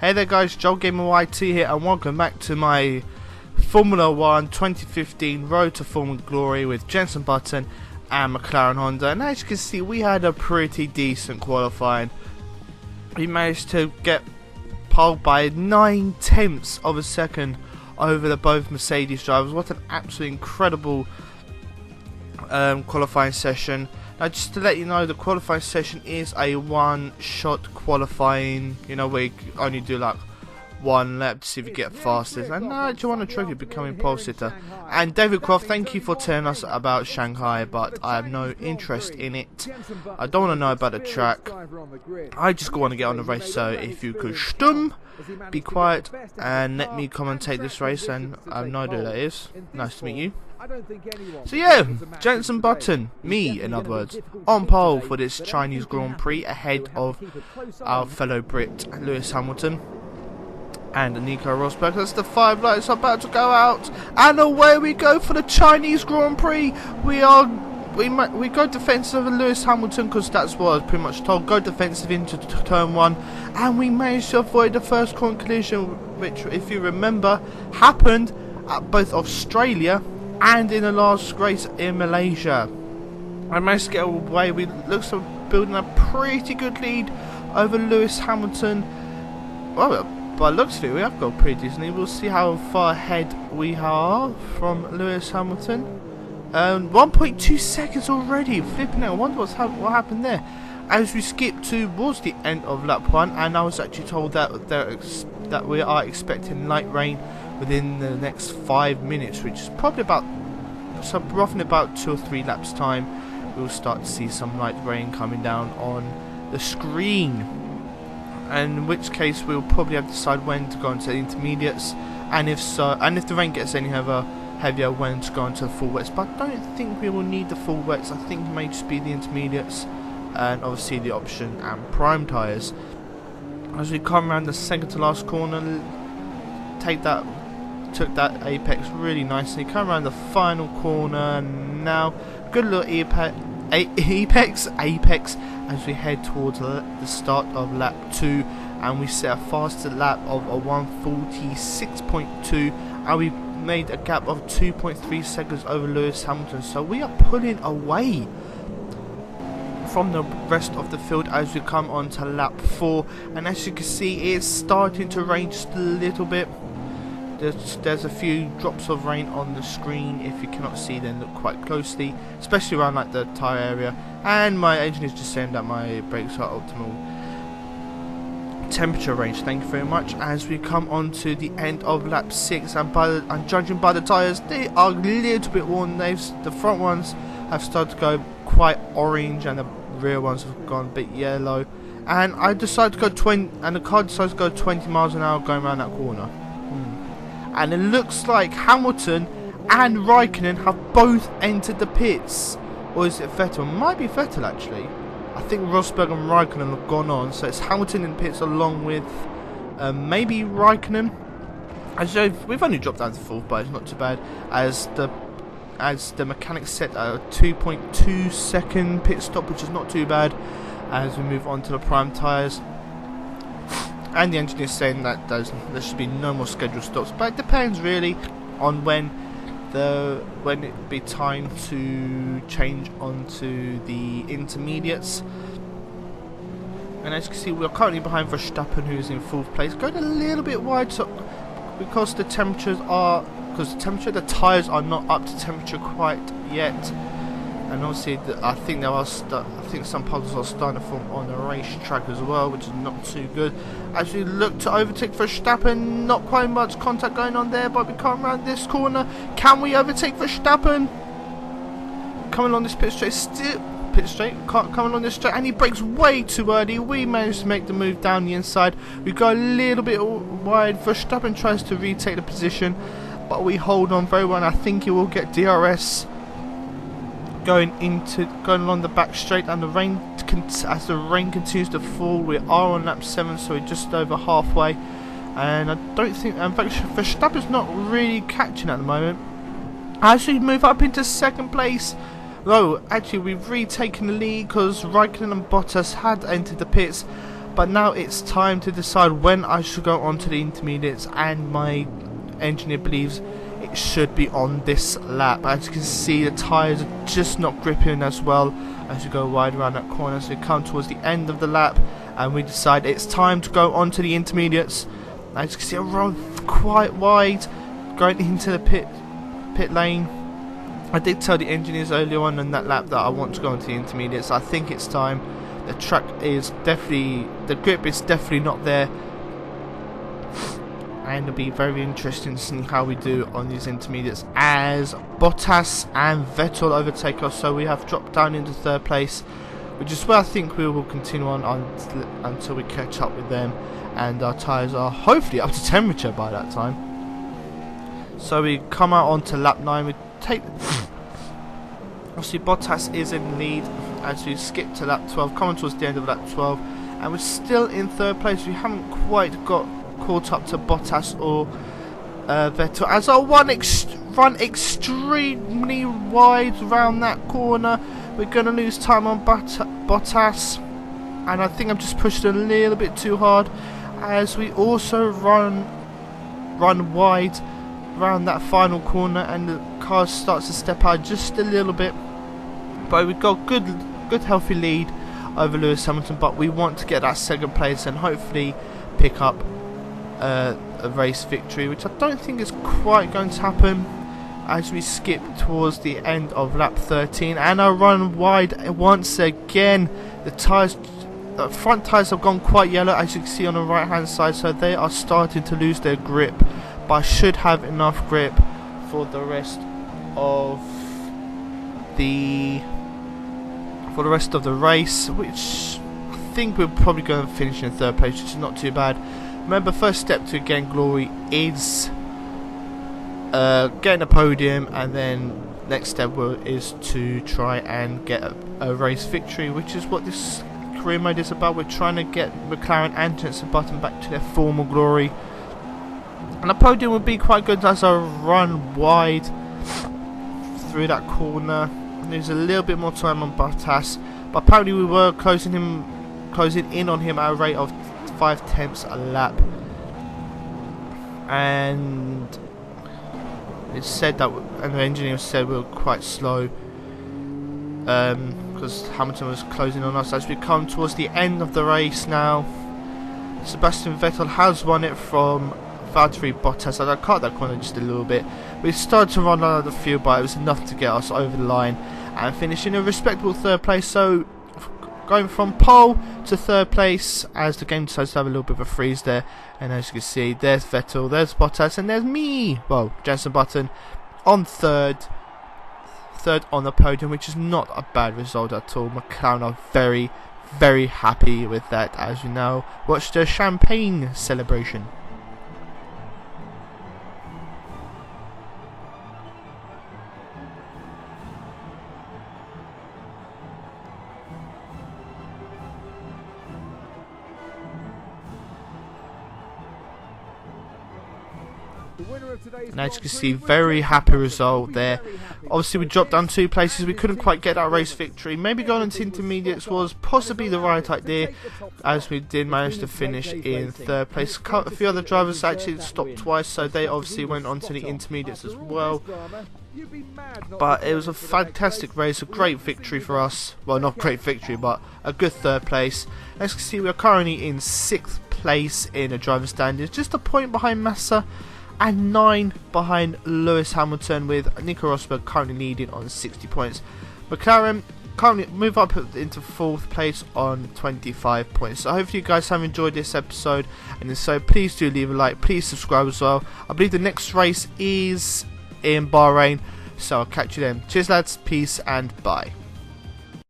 Hey there guys, JoelGamingYT here and welcome back to my Formula 1 2015 Road to Formula Glory with Jenson Button and McLaren Honda. And as you can see, we had a pretty decent qualifying. We managed to get pole by 9/10 of a second over the both Mercedes drivers. What an absolutely incredible qualifying session. Now, just to let you know, the qualifying session is a one-shot qualifying. You know, we only do like one lap to see if you get fastest. And I actually won a trophy becoming pole sitter. And David Croft, thank you for telling us about Shanghai, but I have no interest in it. I don't want to know about the track. I just want to get on the race. So if you could be quiet and let me commentate this race, and I have no idea who that is. Nice to meet you. So yeah, Jenson Button, me in other words, on pole for this Chinese Grand Prix ahead of our fellow Brit Lewis Hamilton and Nico Rosberg. That's the 5 lights about to go out, and away we go for the Chinese Grand Prix. We go defensive of Lewis Hamilton because that's what I was pretty much told. Go defensive into turn 1, and we managed to avoid the first corner collision, which, if you remember, happened at both Australia and in the last race in Malaysia. I managed to get away. We looks like building a pretty good lead over Lewis Hamilton. Well, by the looks of it, we have got pretty decent lead. We'll see how far ahead we are from Lewis Hamilton. 1.2 seconds already. Flipping out. I wonder what happened there. As we skip towards the end of lap 1, and I was actually told that we are expecting light rain within the next 5 minutes, which is probably about, so roughly about 2 or 3 laps time, we'll start to see some light rain coming down on the screen. And in which case we'll probably have to decide when to go into the intermediates, and if so, and if the rain gets any heavier, when to go into the full wets. But I don't think we will need the full wets. I think it may just be the intermediates, and obviously the option and prime tyres. As we come around the second to last corner, took that apex really nicely. Come around the final corner now. Good little apex as we head towards the start of lap 2, and we set a faster lap of a 1:46.2, and we made a gap of 2.3 seconds over Lewis Hamilton. So we are pulling away from the rest of the field as we come on to lap 4, and as you can see, it's starting to rain just a little bit. There's a few drops of rain on the screen. If you cannot see, then look quite closely, especially around like the tyre area. And my engine is just saying that my brakes are optimal temperature range. Thank you very much. As we come on to the end of lap 6, and judging by the tyres, they are a little bit worn. The front ones have started to go quite orange, and the rear ones have gone a bit yellow. And I decided to go 20, and the car decided to go 20 miles an hour going around that corner. And it looks like Hamilton and Raikkonen have both entered the pits. Or is it Vettel? It might be Vettel actually. I think Rosberg and Raikkonen have gone on. So it's Hamilton in the pits along with maybe Raikkonen. As you know, we've only dropped down to 4th, but it's not too bad. As the mechanics set a 2.2 second pit stop, which is not too bad. As we move on to the prime tyres. And the engineer is saying that there should be no more scheduled stops, but it depends really on when it be time to change onto the intermediates. And as you can see, we are currently behind Verstappen, who is in 4th place, going a little bit wide, so because the the tyres are not up to temperature quite yet. And obviously, I think some puddles are starting to form on the racetrack as well, which is not too good. As we look to overtake Verstappen, not quite much contact going on there, but we come around this corner. Can we overtake Verstappen? Coming on this coming on this straight, and he brakes way too early. We managed to make the move down the inside. We go a little bit wide. Verstappen tries to retake the position, but we hold on very well, and I think he will get DRS. Going along the back straight, and as the rain continues to fall, we are on lap 7, so we're just over halfway. And I don't think, in fact, Verstappen's not really catching at the moment. As we move up into 2nd place, though actually we've retaken the lead because Raikkonen and Bottas had entered the pits. But now it's time to decide when I should go on to the intermediates, and my engineer believes it should be on this lap. As you can see, the tyres are just not gripping as well as you go wide around that corner. So we come towards the end of the lap and we decide it's time to go on to the intermediates. As you can see, I run quite wide going into the pit lane. I did tell the engineers earlier on in that lap that I want to go into the intermediates. I think it's time. The track is definitely, the grip is definitely not there, and it'll be very interesting to see how we do on these intermediates as Bottas and Vettel overtake us. So we have dropped down into third place, which is where I think we will continue on until we catch up with them, and our tyres are hopefully up to temperature by that time. So we come out onto lap 9. We take obviously Bottas is in lead as we skip to lap 12, coming towards the end of lap 12, and we're still in third place. We haven't quite got caught up to Bottas or Vettel, as I run extremely wide around that corner. We're going to lose time on Bottas, and I think I've just pushed a little bit too hard, as we also run wide around that final corner, and the car starts to step out just a little bit. But we've got good healthy lead over Lewis Hamilton, but we want to get that second place and hopefully pick up a race victory, which I don't think is quite going to happen, as we skip towards the end of lap 13. And I run wide once again. The front tyres have gone quite yellow, as you can see on the right hand side, so they are starting to lose their grip, but I should have enough grip for the rest of the race, which I think we're probably going to finish in third place, which is not too bad. Remember, first step to gain glory is getting a podium, and then next step is to try and get a race victory, which is what this career mode is about. We're trying to get McLaren and Jenson Button back to their former glory, and a podium would be quite good as I run wide through that corner. There's a little bit more time on Bottas, but apparently we were closing in on him at a rate of 0.5 a lap, and it said that, and the engineer said we were quite slow because Hamilton was closing on us. As we come towards the end of the race now, Sebastian Vettel has won it from Valtteri Bottas. I cut that corner just a little bit. We started to run out of the field, but it was enough to get us over the line and finishing a respectable third place. So going from pole to third place, as the game decides to have a little bit of a freeze there, and as you can see, there's Vettel, there's Bottas, and there's me, well, Jenson Button, on third on the podium, which is not a bad result at all. McLaren are very, very happy with that, as we now watch the champagne celebration. And as you can see, very happy result there. Obviously we dropped down 2 places, we couldn't quite get that race victory. Maybe going into intermediates was possibly the right idea, as we did manage to finish in third place. A few other drivers actually stopped twice, so they obviously went on to the intermediates as well. But it was a fantastic race, a great victory for us. Well, not great victory, but a good third place. As you can see, we are currently in 6th place in the driver standings, just a point behind Massa and 9 behind Lewis Hamilton, with Nico Rosberg currently leading on 60 points. McLaren currently move up into 4th place on 25 points. So hopefully you guys have enjoyed this episode, and if so, please do leave a like, please subscribe as well. I believe the next race is in Bahrain, so I'll catch you then. Cheers lads, peace and bye.